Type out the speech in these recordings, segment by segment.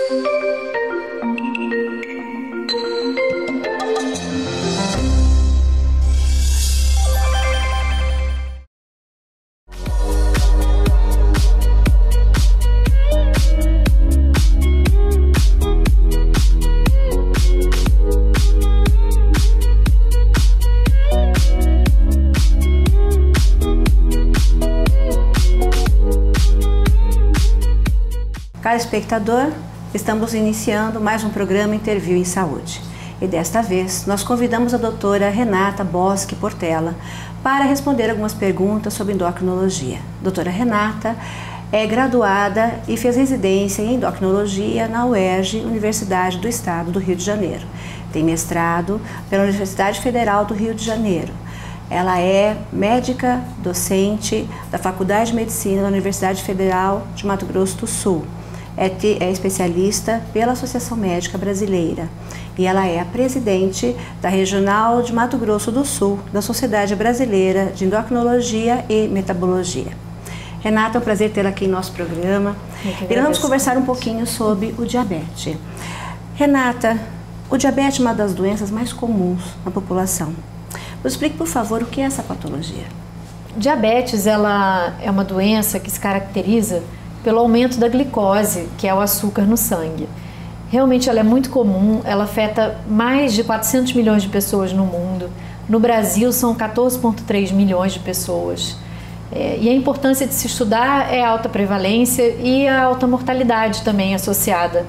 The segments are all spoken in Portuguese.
Caro espectador, estamos iniciando mais um programa Interview em Saúde. E desta vez, nós convidamos a doutora Renata Boschi Portela para responder algumas perguntas sobre endocrinologia. Doutora Renata é graduada e fez residência em endocrinologia na UERJ, Universidade do Estado do Rio de Janeiro. Tem mestrado pela Universidade Federal do Rio de Janeiro. Ela é médica docente da Faculdade de Medicina da Universidade Federal de Mato Grosso do Sul. É especialista pela Associação Médica Brasileira e ela é a presidente da Regional de Mato Grosso do Sul, da Sociedade Brasileira de Endocrinologia e Metabologia. Renata, é um prazer tê-la aqui em nosso programa. E nós vamos conversar um pouquinho sobre o diabetes. Renata, o diabetes é uma das doenças mais comuns na população. Nos explique, por favor, o que é essa patologia? Diabetes, ela é uma doença que se caracteriza pelo aumento da glicose, que é o açúcar no sangue. Realmente ela é muito comum, ela afeta mais de 400 milhões de pessoas no mundo. No Brasil são 14,3 milhões de pessoas. E a importância de se estudar é a alta prevalência e a alta mortalidade também associada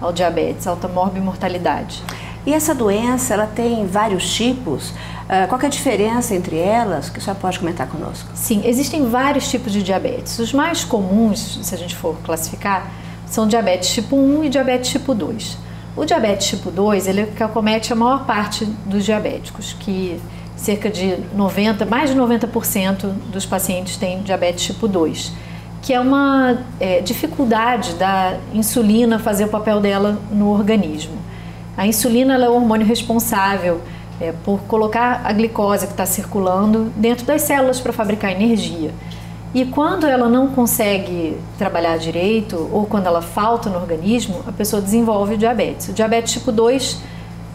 ao diabetes, alta morbimortalidade. E essa doença, ela tem vários tipos? Qual que é a diferença entre elas? Que a senhora pode comentar conosco? Sim, existem vários tipos de diabetes. Os mais comuns, se a gente for classificar, são diabetes tipo 1 e diabetes tipo 2. O diabetes tipo 2, ele acomete a maior parte dos diabéticos, que cerca de mais de 90% dos pacientes têm diabetes tipo 2, que é uma dificuldade da insulina fazer o papel dela no organismo. A insulina ela é o hormônio responsável por colocar a glicose que está circulando dentro das células para fabricar energia. E quando ela não consegue trabalhar direito ou quando ela falta no organismo, a pessoa desenvolve o diabetes. O diabetes tipo 2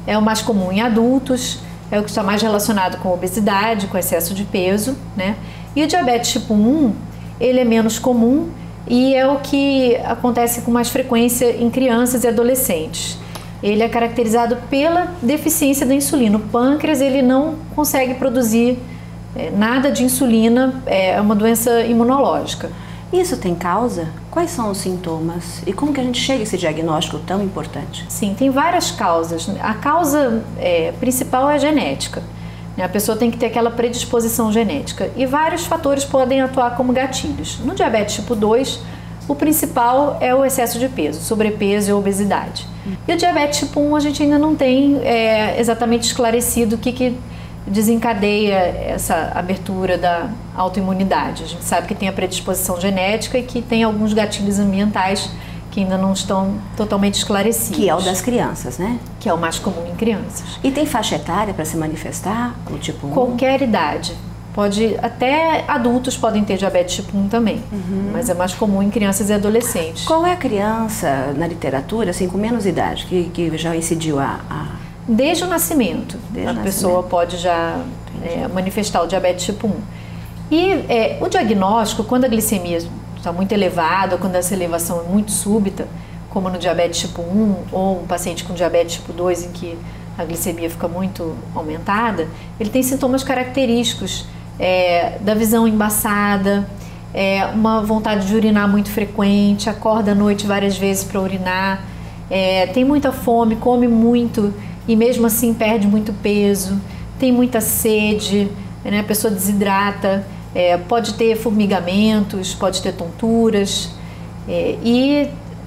é o mais comum em adultos, é o que está mais relacionado com obesidade, com excesso de peso, né? E o diabetes tipo 1, ele é menos comum e é o que acontece com mais frequência em crianças e adolescentes. Ele é caracterizado pela deficiência da insulina. O pâncreas ele não consegue produzir nada de insulina, é uma doença imunológica. Isso tem causa? Quais são os sintomas? E como que a gente chega a esse diagnóstico tão importante? Sim, tem várias causas. A causa principal é a genética. A pessoa tem que ter aquela predisposição genética. E vários fatores podem atuar como gatilhos. No diabetes tipo 2, o principal é o excesso de peso, sobrepeso e obesidade. E o diabetes tipo 1 a gente ainda não tem exatamente esclarecido o que desencadeia essa abertura da autoimunidade. A gente sabe que tem a predisposição genética e que tem alguns gatilhos ambientais que ainda não estão totalmente esclarecidos. Que é o das crianças, né? Que é o mais comum em crianças. E tem faixa etária para se manifestar o tipo 1? Qualquer idade. Até adultos podem ter diabetes tipo 1 também, mas é mais comum em crianças e adolescentes. Qual é a criança na literatura, assim, com menos idade, que já incidiu Desde o nascimento, a pessoa pode já manifestar o diabetes tipo 1. E o diagnóstico, quando a glicemia está muito elevada, quando essa elevação é muito súbita, como no diabetes tipo 1 ou um paciente com diabetes tipo 2 em que a glicemia fica muito aumentada, ele tem sintomas característicos da visão embaçada, uma vontade de urinar muito frequente, acorda à noite várias vezes para urinar, tem muita fome, come muito e mesmo assim perde muito peso, tem muita sede, né? A pessoa desidrata, pode ter formigamentos, pode ter tonturas,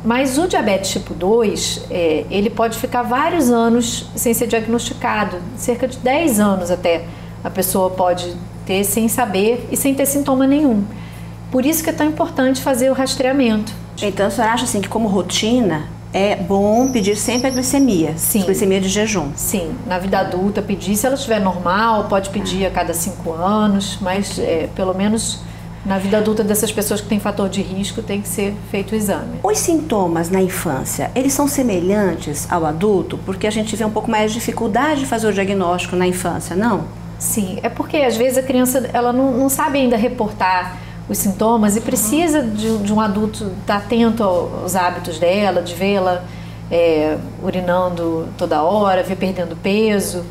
mas o diabetes tipo 2, ele pode ficar vários anos sem ser diagnosticado, cerca de 10 anos até a pessoa pode ter sem saber e sem ter sintoma nenhum. Por isso que é tão importante fazer o rastreamento. Então a senhora acha assim que como rotina é bom pedir sempre a glicemia? Sim. Glicemia de jejum? Sim, na vida adulta pedir, se ela estiver normal, pode pedir a cada 5 anos, mas pelo menos Na vida adulta dessas pessoas que têm fator de risco, tem que ser feito o exame. Os sintomas na infância, eles são semelhantes ao adulto? Porque a gente vê um pouco mais de dificuldade de fazer o diagnóstico na infância, não? Sim, é porque às vezes a criança ela não sabe ainda reportar os sintomas e precisa de um adulto estar atento aos hábitos dela, de vê-la urinando toda hora, ver perdendo peso.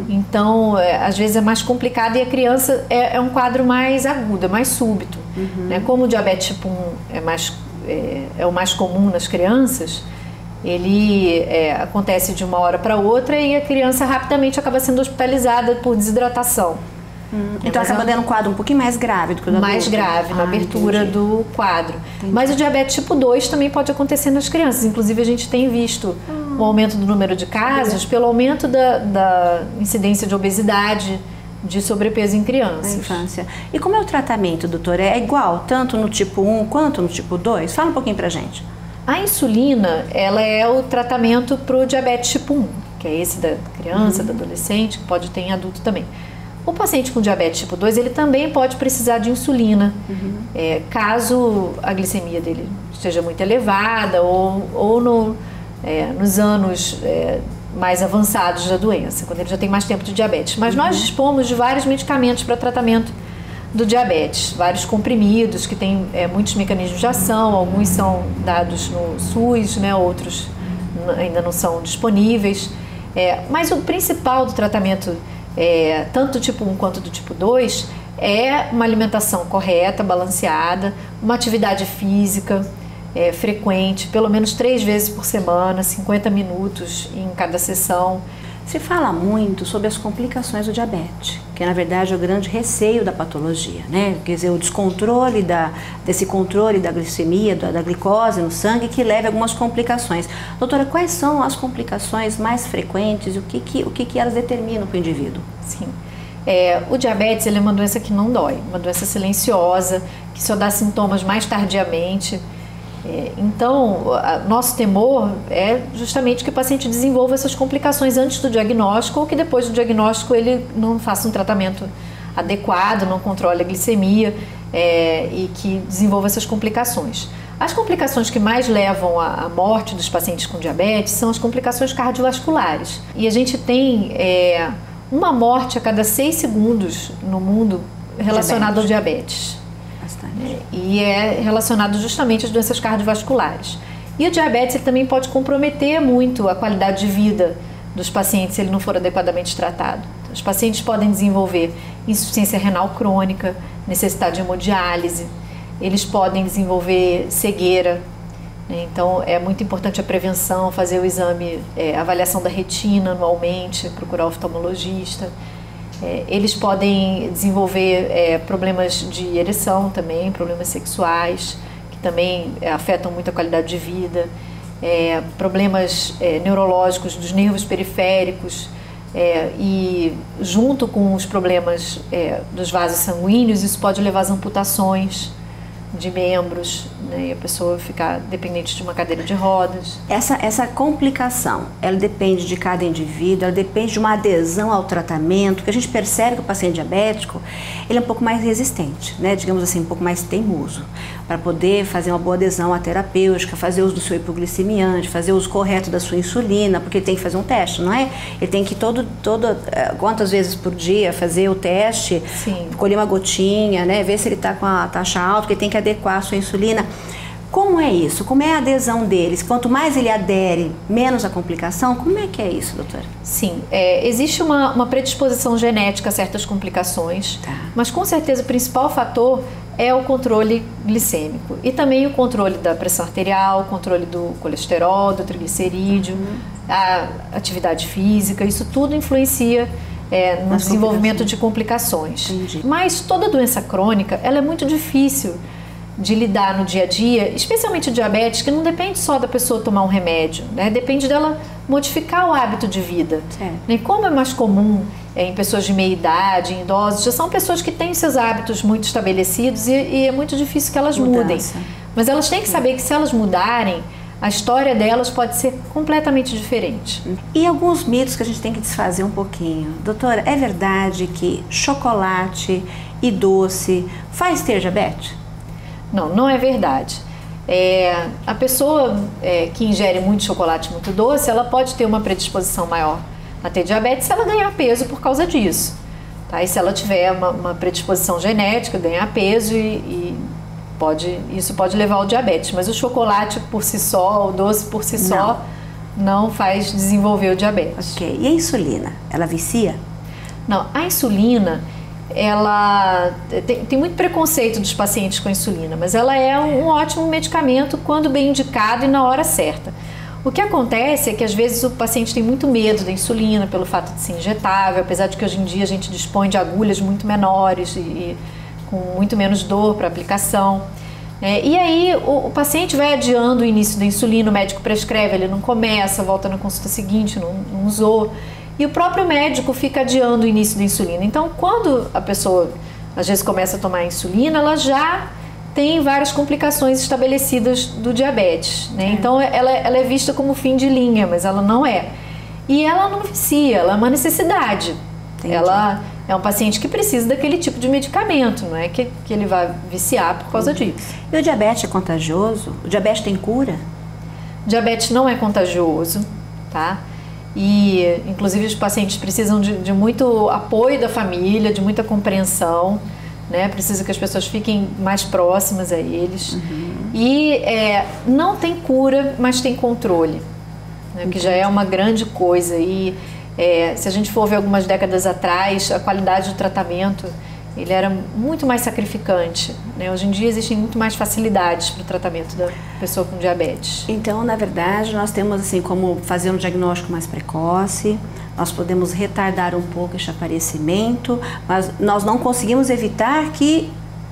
Então, às vezes é mais complicado e a criança é um quadro mais agudo, é mais súbito. Né? Como o diabetes tipo 1 é o mais comum nas crianças, ele acontece de uma hora para outra e a criança rapidamente acaba sendo hospitalizada por desidratação. Então acaba dando um quadro um pouquinho mais grave do que o do adulto. Mais grave, na abertura do quadro. Mas o diabetes tipo 2 também pode acontecer nas crianças. Inclusive a gente tem visto o aumento do número de casos pelo aumento da incidência de obesidade, de sobrepeso em crianças. Na infância. E como é o tratamento, doutora? É igual tanto no tipo 1 quanto no tipo 2? Fala um pouquinho pra gente. A insulina, ela é o tratamento para o diabetes tipo 1, que é esse da criança, do adolescente, que pode ter em adulto também. O paciente com diabetes tipo 2, ele também pode precisar de insulina, caso a glicemia dele esteja muito elevada ou nos anos mais avançados da doença, quando ele já tem mais tempo de diabetes. Mas nós dispomos de vários medicamentos para tratamento do diabetes, vários comprimidos que têm muitos mecanismos de ação, alguns são dados no SUS, né, outros ainda não são disponíveis. Mas o principal do tratamento tanto do tipo 1 quanto do tipo 2 é uma alimentação correta, balanceada, uma atividade física frequente, pelo menos 3 vezes por semana, 50 minutos em cada sessão. Se fala muito sobre as complicações do diabetes, que na verdade é o grande receio da patologia, né? Quer dizer, o descontrole desse controle da glicemia, da glicose no sangue, que leva a algumas complicações. Doutora, quais são as complicações mais frequentes e o que elas determinam para o indivíduo? Sim. O diabetes ele é uma doença que não dói, uma doença silenciosa, que só dá sintomas mais tardiamente. Então, nosso temor é justamente que o paciente desenvolva essas complicações antes do diagnóstico ou que depois do diagnóstico ele não faça um tratamento adequado, não controle a glicemia e que desenvolva essas complicações. As complicações que mais levam à morte dos pacientes com diabetes são as complicações cardiovasculares. E a gente tem uma morte a cada 6 segundos no mundo relacionada ao diabetes. E é relacionado justamente às doenças cardiovasculares. E o diabetes ele também pode comprometer muito a qualidade de vida dos pacientes se ele não for adequadamente tratado. Então, os pacientes podem desenvolver insuficiência renal crônica, necessidade de hemodiálise, eles podem desenvolver cegueira. Então é muito importante a prevenção, fazer o exame, avaliação da retina anualmente, procurar o oftalmologista. Eles podem desenvolver problemas de ereção também, problemas sexuais, que também afetam muito a qualidade de vida, problemas neurológicos dos nervos periféricos e junto com os problemas dos vasos sanguíneos, isso pode levar às amputações de membros, né, e a pessoa ficar dependente de uma cadeira de rodas. Essa complicação, ela depende de cada indivíduo, ela depende de uma adesão ao tratamento, porque a gente percebe que o paciente diabético, ele é um pouco mais resistente, né, digamos assim, um pouco mais teimoso, para poder fazer uma boa adesão à terapêutica, fazer uso do seu hipoglicemiante, fazer uso correto da sua insulina, porque ele tem que fazer um teste, não é? Ele tem que quantas vezes por dia fazer o teste, Sim. colher uma gotinha, né, ver se ele está com a taxa alta, porque ele tem que adequar a sua insulina. Como é isso? Como é a adesão deles? Quanto mais ele adere, menos a complicação? Como é que é isso, doutora? Sim, existe uma predisposição genética a certas complicações, mas com certeza o principal fator é o controle glicêmico e também o controle da pressão arterial, o controle do colesterol, do triglicerídeo, a atividade física, isso tudo influencia no desenvolvimento de complicações. Entendi. Mas toda doença crônica, ela é muito difícil de lidar no dia a dia, especialmente o diabetes, que não depende só da pessoa tomar um remédio, né? Depende dela modificar o hábito de vida. E como é mais comum em pessoas de meia idade, em idosos, já são pessoas que têm seus hábitos muito estabelecidos e é muito difícil que elas mudem. Mas elas têm que saber que se elas mudarem, a história delas pode ser completamente diferente. E alguns mitos que a gente tem que desfazer um pouquinho. Doutora, é verdade que chocolate e doce faz ter diabetes? Não, não é verdade. A pessoa que ingere muito chocolate, muito doce, ela pode ter uma predisposição maior a ter diabetes se ela ganhar peso por causa disso. Tá? E se ela tiver uma predisposição genética, ganhar peso isso pode levar ao diabetes. Mas o chocolate por si só, o doce por si só, não faz desenvolver o diabetes. Ok. E a insulina? Ela vicia? Não, a insulina, ela tem muito preconceito dos pacientes com a insulina, mas ela é um ótimo medicamento quando bem indicado e na hora certa. O que acontece é que às vezes o paciente tem muito medo da insulina pelo fato de ser injetável, apesar de que hoje em dia a gente dispõe de agulhas muito menores e com muito menos dor para aplicação. E aí o paciente vai adiando o início da insulina, o médico prescreve, ele não começa, volta na consulta seguinte, não usou. E o próprio médico fica adiando o início da insulina. Então, quando a pessoa às vezes começa a tomar insulina, ela já tem várias complicações estabelecidas do diabetes, né? Então, ela é vista como fim de linha, mas ela não é. E ela não vicia, ela é uma necessidade. Entendi. Ela é um paciente que precisa daquele tipo de medicamento, não é que ele vai viciar por causa disso. E o diabetes é contagioso? O diabetes tem cura? O diabetes não é contagioso, tá? E, inclusive, os pacientes precisam de muito apoio da família, de muita compreensão, né? Precisa que as pessoas fiquem mais próximas a eles. E não tem cura, mas tem controle, né? Que já é uma grande coisa. E se a gente for ver algumas décadas atrás, a qualidade do tratamento ele era muito mais sacrificante, né? Hoje em dia existem muito mais facilidades para o tratamento da pessoa com diabetes. Então, na verdade, nós temos assim como fazer um diagnóstico mais precoce, nós podemos retardar um pouco esse aparecimento, mas nós não conseguimos evitar que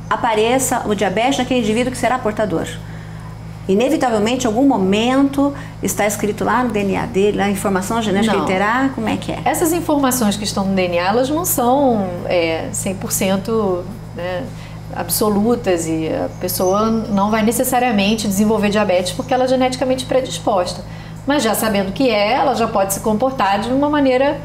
apareça o diabetes naquele indivíduo que será portador. Inevitavelmente, em algum momento, está escrito lá no DNA dele, lá a informação genética que ele terá, como é que é? Essas informações que estão no DNA, elas não são 100% absolutas e a pessoa não vai necessariamente desenvolver diabetes porque ela é geneticamente predisposta. Mas já sabendo que ela já pode se comportar de uma maneira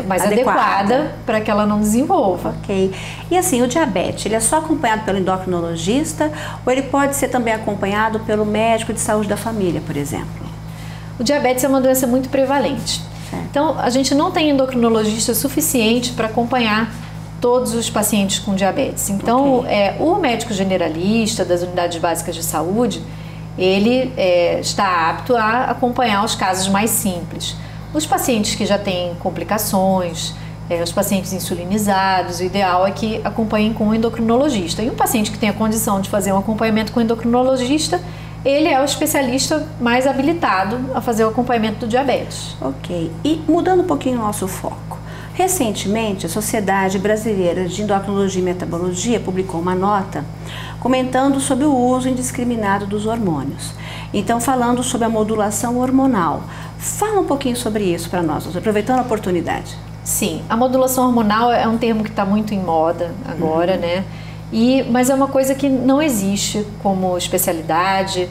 mais adequada para que ela não desenvolva. Ok. E assim, o diabetes, ele é só acompanhado pelo endocrinologista ou ele pode ser também acompanhado pelo médico de saúde da família, por exemplo? O diabetes é uma doença muito prevalente. Então, a gente não tem endocrinologista suficiente para acompanhar todos os pacientes com diabetes. Então, o médico generalista das unidades básicas de saúde, ele está apto a acompanhar os casos mais simples. Os pacientes que já têm complicações, os pacientes insulinizados, o ideal é que acompanhem com um endocrinologista. E um paciente que tem a condição de fazer um acompanhamento com um endocrinologista, ele é o especialista mais habilitado a fazer o acompanhamento do diabetes. Ok. E mudando um pouquinho o nosso foco. Recentemente, a Sociedade Brasileira de Endocrinologia e Metabologia publicou uma nota comentando sobre o uso indiscriminado dos hormônios. Então, falando sobre a modulação hormonal. Fala um pouquinho sobre isso para nós, aproveitando a oportunidade. Sim, a modulação hormonal é um termo que está muito em moda agora, né? Mas é uma coisa que não existe como especialidade,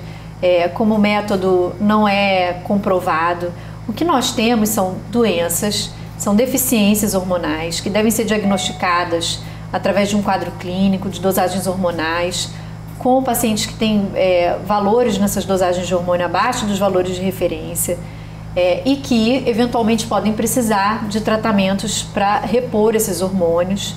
como método não é comprovado. O que nós temos são doenças, são deficiências hormonais que devem ser diagnosticadas através de um quadro clínico de dosagens hormonais, com pacientes que têm valores nessas dosagens de hormônio abaixo dos valores de referência e que eventualmente podem precisar de tratamentos para repor esses hormônios,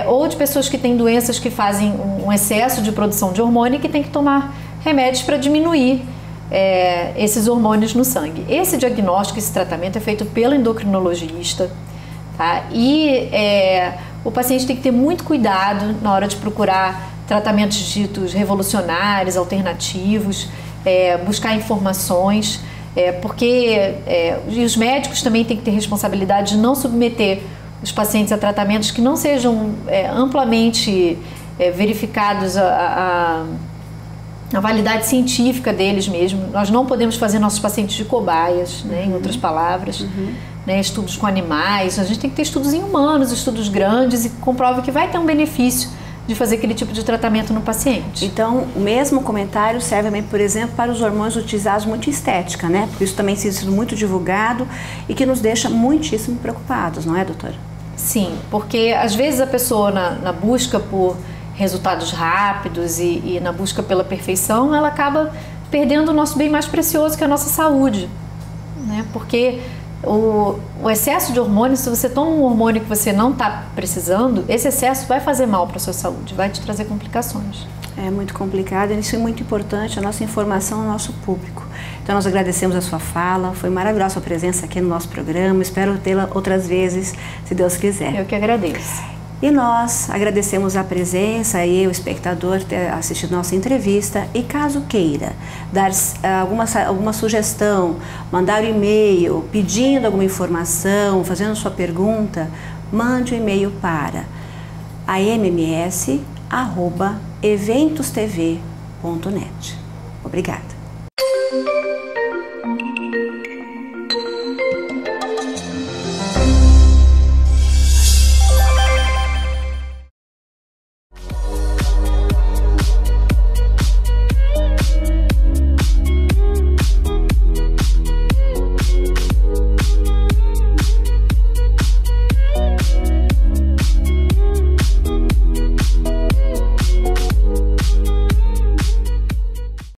ou de pessoas que têm doenças que fazem um excesso de produção de hormônio e que têm que tomar remédios para diminuir esses hormônios no sangue. Esse diagnóstico, esse tratamento é feito pelo endocrinologista, tá? E o paciente tem que ter muito cuidado na hora de procurar tratamentos ditos revolucionários, alternativos, buscar informações, porque os médicos também têm que ter responsabilidade de não submeter os pacientes a tratamentos que não sejam amplamente verificados a validade científica deles mesmo. Nós não podemos fazer nossos pacientes de cobaias, né, em outras palavras, né, estudos com animais. A gente tem que ter estudos em humanos, estudos grandes e que comprovem que vai ter um benefício de fazer aquele tipo de tratamento no paciente. Então, o mesmo comentário serve também, por exemplo, para os hormônios utilizados muito em estética, né? Porque isso também tem sido muito divulgado e que nos deixa muitíssimo preocupados, não é, doutora? Sim, porque às vezes a pessoa na busca por resultados rápidos e na busca pela perfeição, ela acaba perdendo o nosso bem mais precioso, que é a nossa saúde, né? Porque o excesso de hormônios, se você toma um hormônio que você não está precisando, esse excesso vai fazer mal para a sua saúde, vai te trazer complicações. É muito complicado e isso é muito importante, a nossa informação ao nosso público. Então nós agradecemos a sua fala, foi maravilhosa a sua presença aqui no nosso programa, espero tê-la outras vezes, se Deus quiser. Eu que agradeço. E nós agradecemos a presença e o espectador ter assistido nossa entrevista. E caso queira dar alguma sugestão, mandar um e-mail pedindo alguma informação, fazendo sua pergunta, mande um e-mail para amms@eventostv.net. Obrigada.